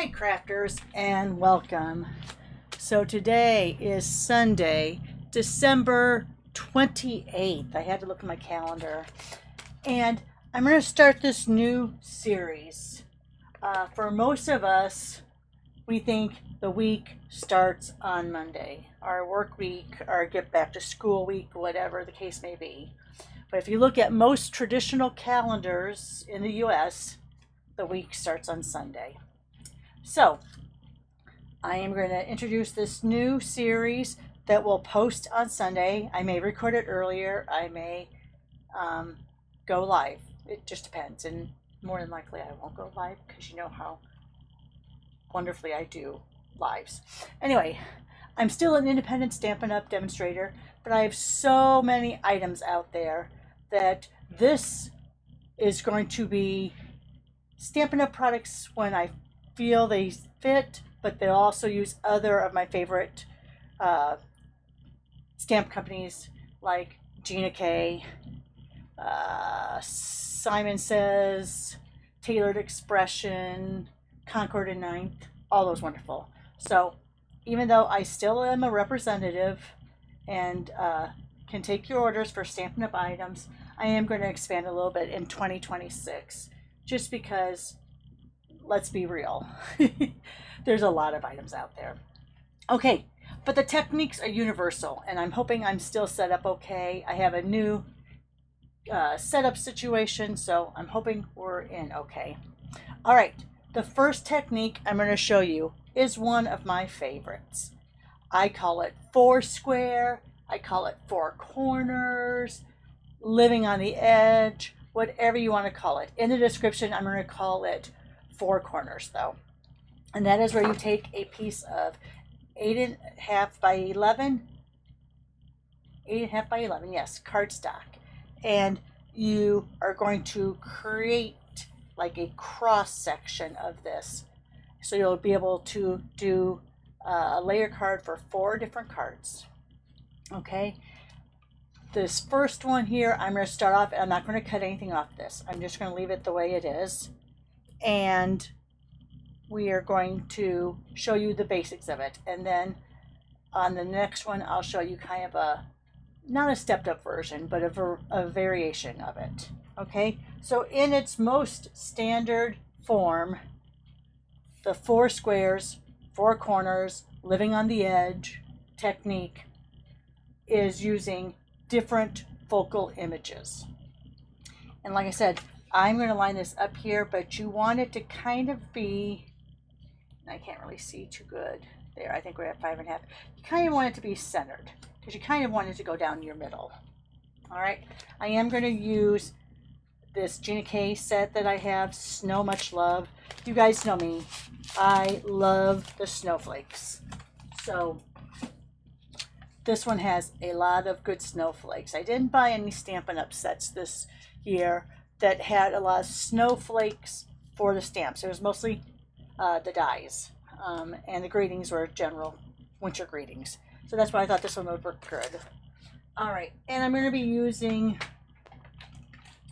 Hi crafters and welcome. So today is Sunday, December 28th. I had to look at my calendar. And I'm going to start this new series. For most of us, we think the week starts on Monday. Our work week, our get back to school week, whatever the case may be. But if you look at most traditional calendars in the US, the week starts on Sunday. So, I am going to introduce this new series that will post on Sunday. I may record it earlier. I may go live. It just depends. And more than likely, I won't go live because you know how wonderfully I do lives. Anyway, I'm still an independent Stampin' Up! Demonstrator, but I have so many items out there that this is going to be Stampin' Up! Products when I feel they fit, but they'll also use other of my favorite stamp companies like Gina K, Simon Says, Tailored Expression, Concord and Ninth, all those wonderful. So even though I still am a representative and can take your orders for Stampin' Up! Items, I am going to expand a little bit in 2026 just because, let's be real, there's a lot of items out there. Okay, but the techniques are universal, and I'm hoping I'm still set up okay. I have a new setup situation, so I'm hoping we're in okay. All right, the first technique I'm going to show you is one of my favorites. I call it four square, I call it four corners, living on the edge, whatever you want to call it. In the description, I'm going to call it four corners though. And that is where you take a piece of 8.5 by 11, 8.5 by 11, yes, cardstock. And you are going to create like a cross section of this. So you'll be able to do a layer card for 4 different cards. Okay. This first one here, I'm going to start off, I'm not going to cut anything off this. I'm just going to leave it the way it is. And we are going to show you the basics of it. And then on the next one, I'll show you kind of a, not a stepped up version, but a variation of it. Okay, so in its most standard form, the 4 squares, 4 corners, living on the edge technique is using different focal images. And like I said, I'm going to line this up here, but you want it to kind of be, I can't really see too good there. I think we're at 5.5. You kind of want it to be centered because you kind of want it to go down your middle. All right, I am going to use this Gina K set that I have, Snow Much Love. You guys know me. I love the snowflakes. So this one has a lot of good snowflakes. I didn't buy any Stampin' Up! Sets this year that had a lot of snowflakes for the stamps. It was mostly the dies, and the greetings were general winter greetings. So that's why I thought this one would work good. All right, and I'm going to be using,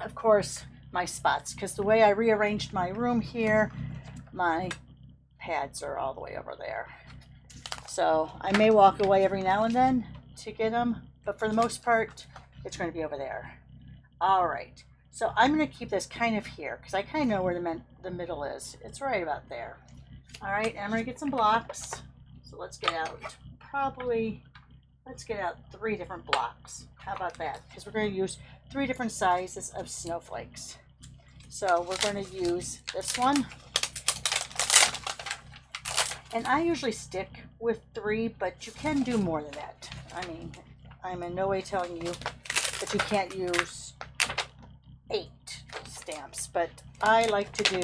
of course, my spots, because the way I rearranged my room here, my pads are all the way over there. So I may walk away every now and then to get them, but for the most part, it's going to be over there. All right. So I'm going to keep this kind of here because I kind of know where the middle is. It's right about there. All right, and I'm going to get some blocks. So let's get out let's get out 3 different blocks. How about that? Because we're going to use 3 different sizes of snowflakes. So we're going to use this one. And I usually stick with 3, but you can do more than that. I mean, I'm in no way telling you that you can't use 8 stamps, but I like to do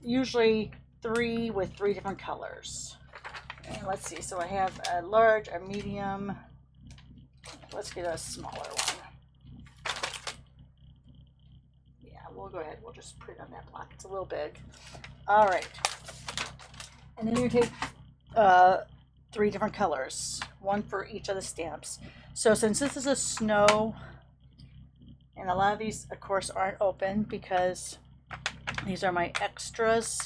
usually 3 with 3 different colors. And let's see, so I have a large, a medium. Let's get a smaller one. Yeah, we'll go ahead, we'll just put it on that block. It's a little big. All right. And then you take 3 different colors, 1 for each of the stamps. So since this is a snow, and a lot of these, of course, aren't open because These are my extras.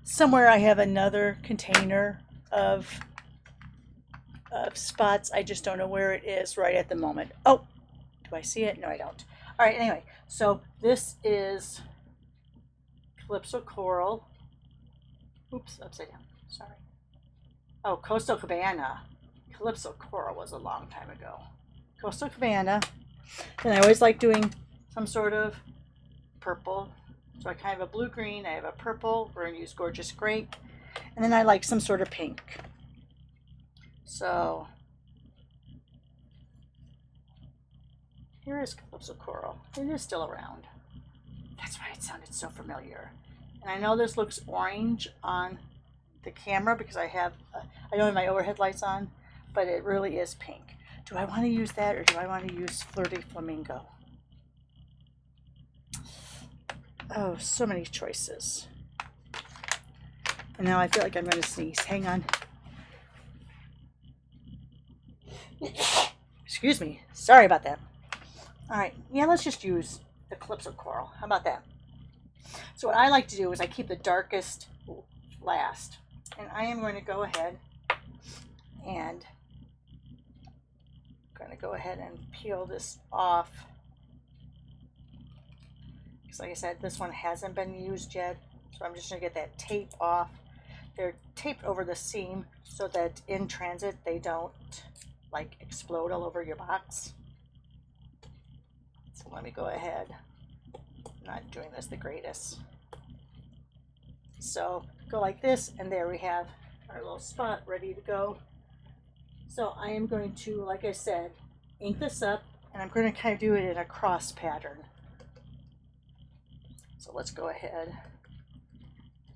Somewhere I have another container of spots. I just don't know where it is right at the moment. Oh, do I see it? No, I don't. All right, anyway, so this is Calypso Coral. Oops, upside down. Sorry. Oh, Coastal Cabana. Calypso Coral was a long time ago. Coastal Cabana. And I always like doing some sort of purple. So I kind of have a blue-green. I have a purple. We're going to use Gorgeous Grape. And then I like some sort of pink. So here is Calypso Coral. It is still around. That's why it sounded so familiar. And I know this looks orange on the camera because I don't have my overhead lights on, but it really is pink. Do I want to use that or do I want to use Flirty Flamingo? Oh, so many choices. And now I feel like I'm going to sneeze. Hang on. Excuse me. Sorry about that. All right. Yeah, let's just use the Calypso Coral. How about that? So what I like to do is I keep the darkest last. And I am going to go ahead and peel this off. Because like I said, this one hasn't been used yet. So I'm just going to get that tape off. They're taped over the seam so that in transit they don't like explode all over your box. So let me go ahead. I'm not doing this the greatest. So go like this, and there we have our little spot ready to go. So I am going to, like I said, ink this up, and I'm going to kind of do it in a cross pattern. So let's go ahead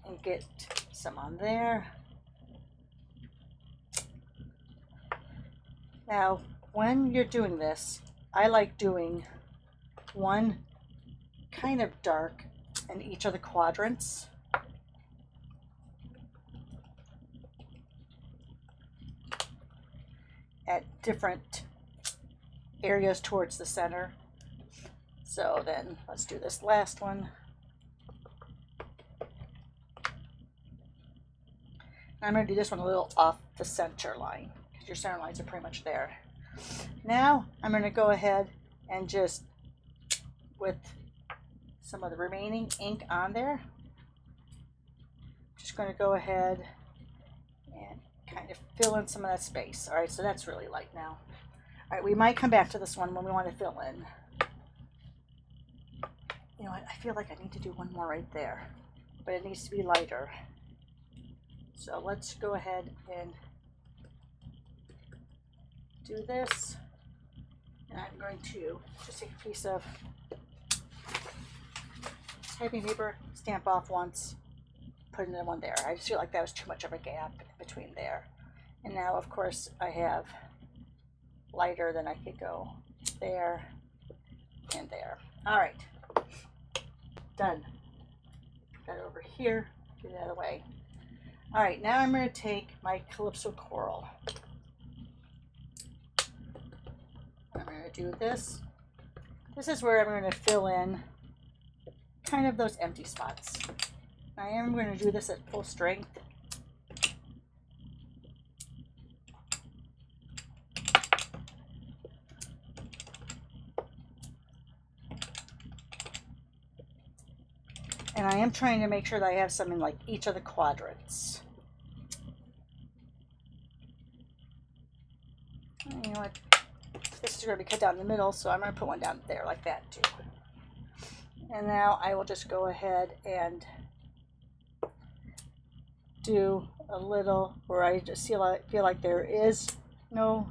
and get some on there. Now, when you're doing this, I like doing one kind of dark in each of the quadrants. At different areas towards the center. So then let's do this last one. I'm going to do this one a little off the center line because your center lines are pretty much there. Now I'm going to go ahead and just, with some of the remaining ink on there, just going to go ahead and kind of fill in some of that space. All right, so that's really light now. All right, we might come back to this one when we want to fill in. You know what, I feel like I need to do one more right there, but it needs to be lighter. So let's go ahead and do this. And I'm going to just take a piece of typing paper, stamp off once, put another one there. I just feel like that was too much of a gap between there. And now, of course, I have lighter than I could go there and there. All right, done. Put that over here, get it out of the way. All right, now I'm going to take my Calypso Coral. I'm going to do this. This is where I'm going to fill in kind of those empty spots. I am going to do this at full strength. And I am trying to make sure that I have some in like each of the quadrants. You know what? This is going to be cut down in the middle, so I'm going to put one down there like that too. And now I will just go ahead and do a little where I just feel like there is no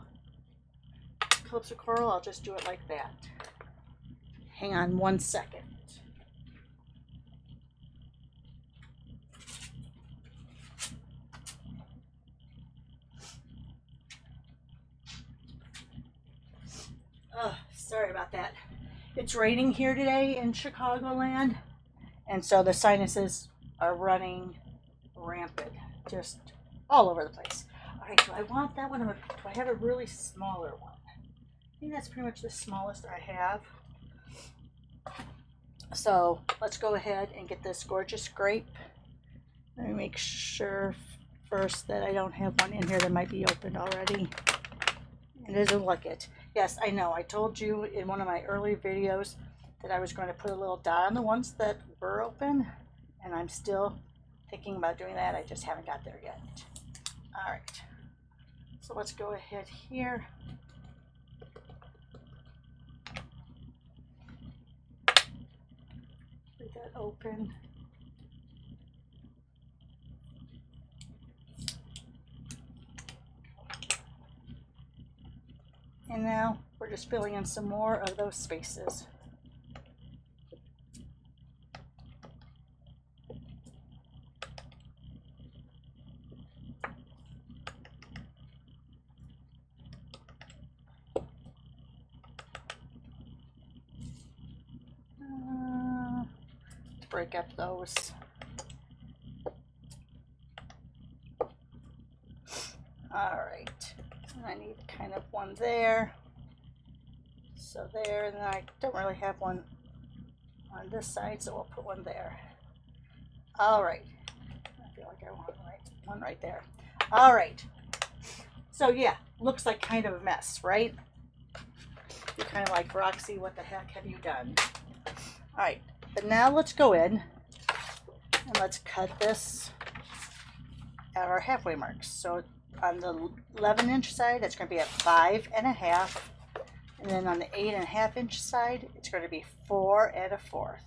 Calypso Coral. I'll just do it like that. Hang on 1 second. Oh, sorry about that. It's raining here today in Chicagoland, and so the sinuses are running rampant, just all over the place. All right, do I want that one, or do I have a really smaller one? I think that's pretty much the smallest I have. So let's go ahead and get this gorgeous grape. Let me make sure first that I don't have one in here that might be opened already. It doesn't look it. Yes, I know. I told you in one of my early videos that I was going to put a little dot on the ones that were open, and I'm still thinking about doing that. I just haven't got there yet. All right. So let's go ahead here. Leave that open. And now we're just filling in some more of those spaces. Break up those. All right. I need kind of one there. So there, and then I don't really have one on this side, so we'll put one there. All right. I feel like I want one right there. All right. So yeah, looks like kind of a mess, right? You're kind of like, Roxy, what the heck have you done? All right. But now let's go in and let's cut this at our halfway marks. So on the 11-inch side, it's going to be at 5.5, and then on the 8.5-inch side, it's going to be 4 1/4.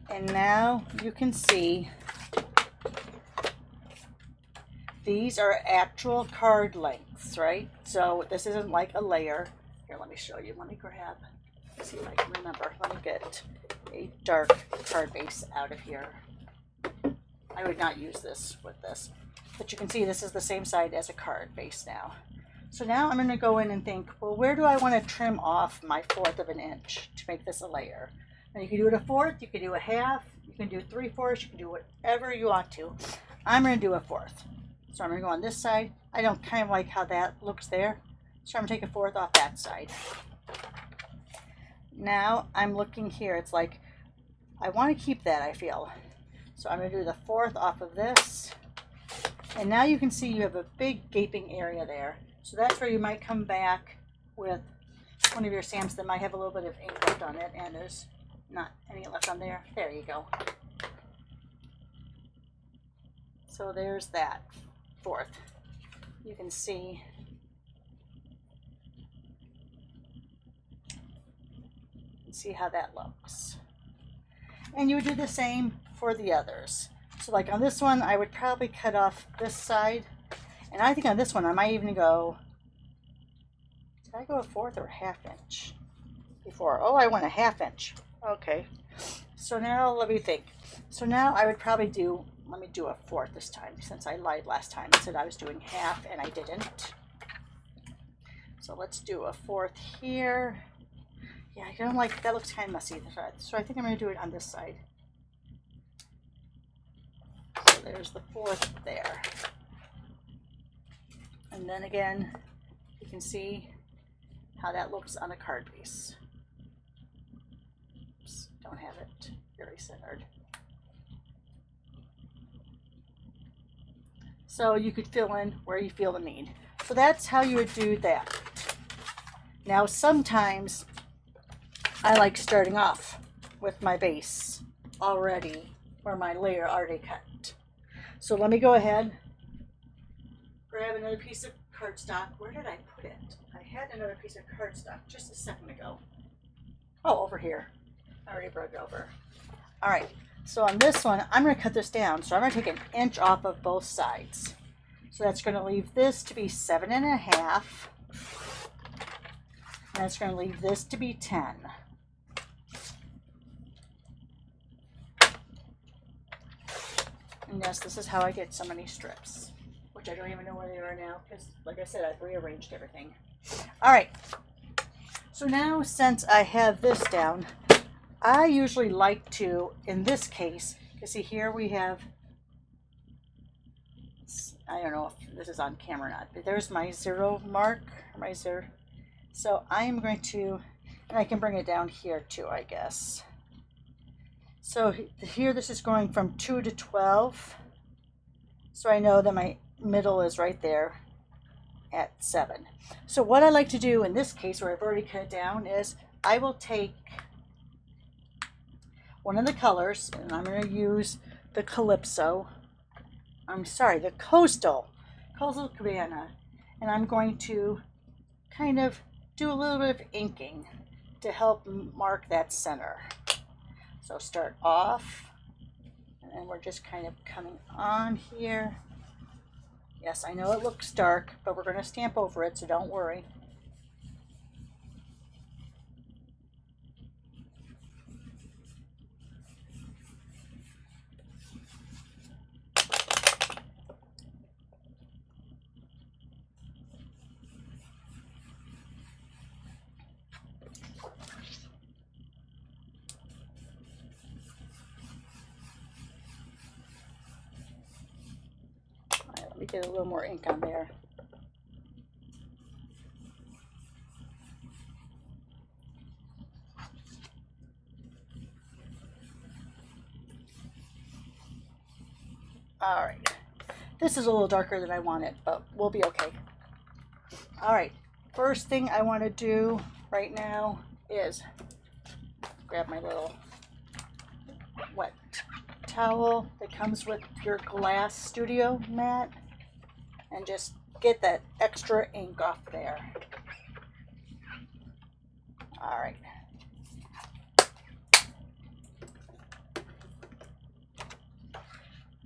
And now you can see these are actual card lengths, right? So this isn't like a layer. Here, let me show you. Let me grab, let's see if I can remember. Let me get a dark card base out of here. I would not use this with this. But you can see this is the same side as a card base now. So now I'm going to go in and think, well, where do I want to trim off my 1/4 of an inch to make this a layer? And you can do it a 1/4, you can do a 1/2, you can do 3/4, you can do whatever you want to. I'm going to do a 1/4. So I'm going to go on this side. I don't kind of like how that looks there. So I'm going to take a 1/4 off that side. Now I'm looking here. It's like, I want to keep that, I feel. So I'm going to do the 1/4 off of this. And now you can see you have a big gaping area there. So that's where you might come back with one of your stamps that might have a little bit of ink left on it. And there's not any left on there. There you go. So there's that 1/4. You can see how that looks. And you would do the same for the others. So like on this one, I would probably cut off this side. And I think on this one, I might even go, did I go a 1/4 or a 1/2 inch before? Oh, I went a 1/2 inch. Okay. So now let me think. So now I would probably do, let me do a 1/4 this time, since I lied last time. I said I was doing 1/2 and I didn't. So let's do a 1/4 here. Yeah, I don't like, that looks kind of messy. So I think I'm going to do it on this side. So there's the 1/4 there. And then again, you can see how that looks on a card base. Oops, don't have it very centered. So you could fill in where you feel the need. So that's how you would do that. Now sometimes I like starting off with my base already, or my layer already cut. So let me go ahead, grab another piece of cardstock. Where did I put it? I had another piece of cardstock just a second ago. Oh, over here. I already brought it over. All right, so on this one, I'm going to cut this down. So I'm going to take an inch off of both sides. So that's going to leave this to be 7.5. And it's going to leave this to be 10. And yes, this is how I get so many strips, which I don't even know where they are now because, like I said, I've rearranged everything. All right, so now since I have this down, I usually like to, in this case, you see here we have I don't know if this is on camera or not, but there's my zero mark, my zero. So I'm going to, and I can bring it down here too, I guess. So here this is going from 2 to 12. So I know that my middle is right there at 7. So what I like to do in this case, where I've already cut it down, is I will take one of the colors, and I'm going to use the Calypso. I'm sorry, the Coastal Cabana, and I'm going to kind of do a little bit of inking to help mark that center. So start off, and then we're just kind of coming on here. Yes, I know it looks dark, but we're going to stamp over it, so don't worry. Let me get a little more ink on there. All right, this is a little darker than I wanted, but we'll be okay. All right, first thing I want to do right now is grab my little wet towel that comes with your glass studio mat and just get that extra ink off there. All right.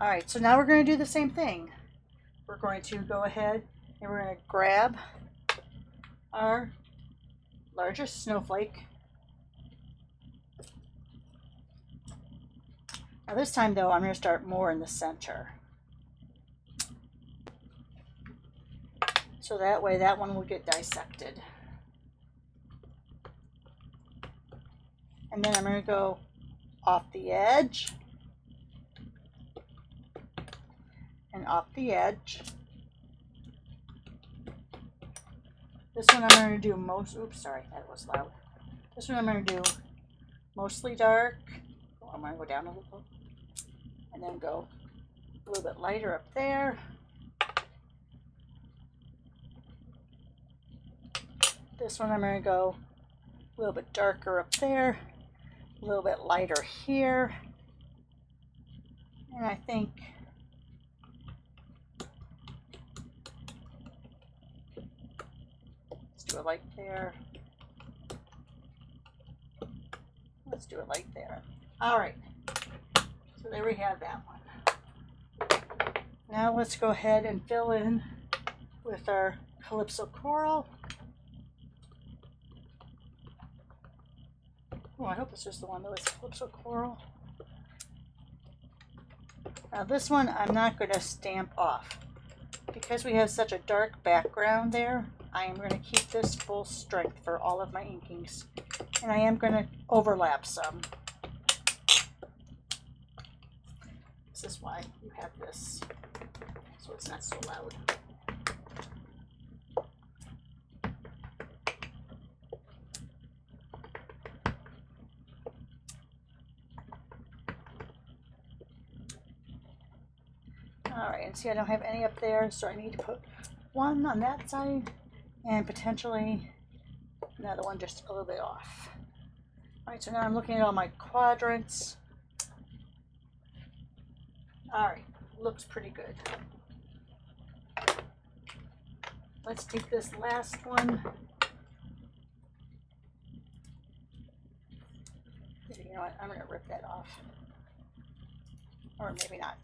All right, so now we're going to do the same thing. We're going to go ahead and we're going to grab our largest snowflake. Now this time though, I'm going to start more in the center. So that way that one will get dissected. And then I'm going to go off the edge and off the edge. This one I'm going to do oops, sorry, that was loud. This one I'm going to do mostly dark. Oh, I'm going to go down a little and then go a little bit lighter up there. This one I'm going to go a little bit darker up there, a little bit lighter here, and I think let's do a light there. Let's do a light there. All right, so there we have that one. Now let's go ahead and fill in with our Calypso Coral. Oh, I hope this is the one that was Calypso Coral. Now this one I'm not going to stamp off. Because we have such a dark background there, I am going to keep this full strength for all of my inkings. And I am going to overlap some. This is why you have this, so it's not so loud. All right, and see I don't have any up there, so I need to put one on that side and potentially another one just a little bit off. All right, so now I'm looking at all my quadrants. All right, looks pretty good. Let's take this last one. You know what, I'm gonna rip that off. Or maybe not.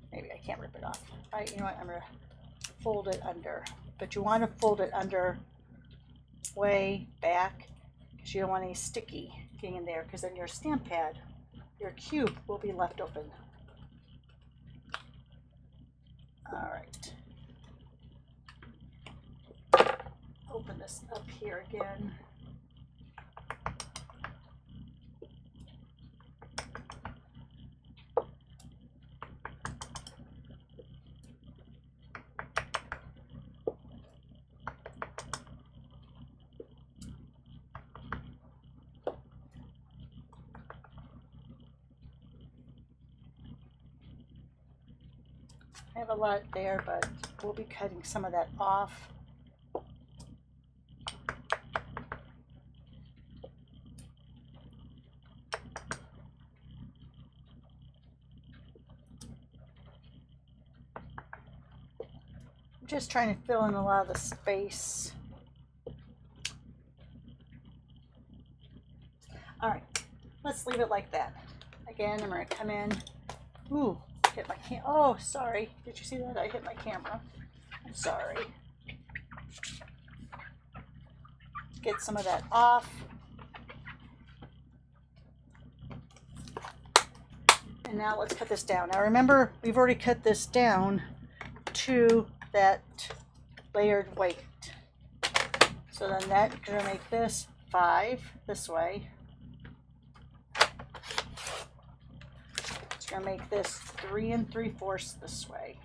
Maybe I can't rip it off. All right, you know what, I'm gonna fold it under. But you wanna fold it under way back because you don't want any sticky getting in there, because then your stamp pad, your cube, will be left open. All right. Open this up here again. I have a lot there, but we'll be cutting some of that off. I'm just trying to fill in a lot of the space. All right, let's leave it like that. Again, I'm going to come in. Ooh, hit my oh, sorry. Did you see that? I hit my camera. I'm sorry. Get some of that off. And now let's cut this down. Now remember, we've already cut this down to that layered weight. So then that's going to make this 5 this way. It's going to make this 3 3/4 this way.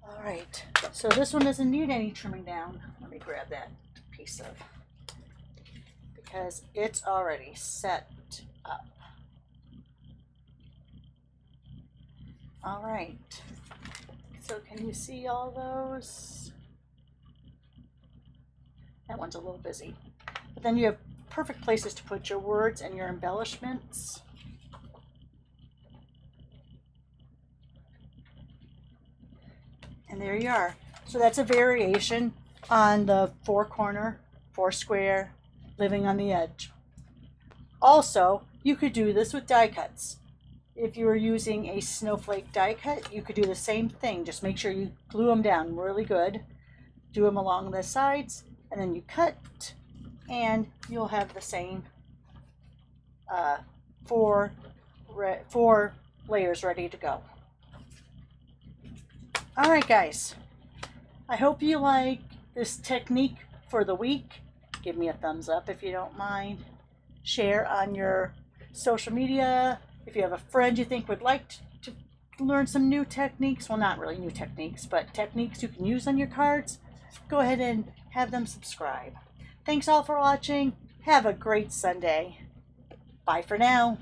All right, so this one doesn't need any trimming down. Let me grab that piece of, because it's already set up. All right. So can you see all those? That one's a little busy. But then you have perfect places to put your words and your embellishments. And there you are. So that's a variation on the 4-corner, 4-square, living on the edge. Also, you could do this with die cuts. If you were using a snowflake die cut, you could do the same thing. Just make sure you glue them down really good. Do them along the sides, and then you cut, and you'll have the same 4 layers ready to go. All right, guys. I hope you like this technique for the week. Give me a thumbs up if you don't mind. Share on your social media. If you have a friend you think would like to learn some new techniques, well, not really new techniques, but techniques you can use on your cards, go ahead and have them subscribe. Thanks all for watching. Have a great Sunday. Bye for now.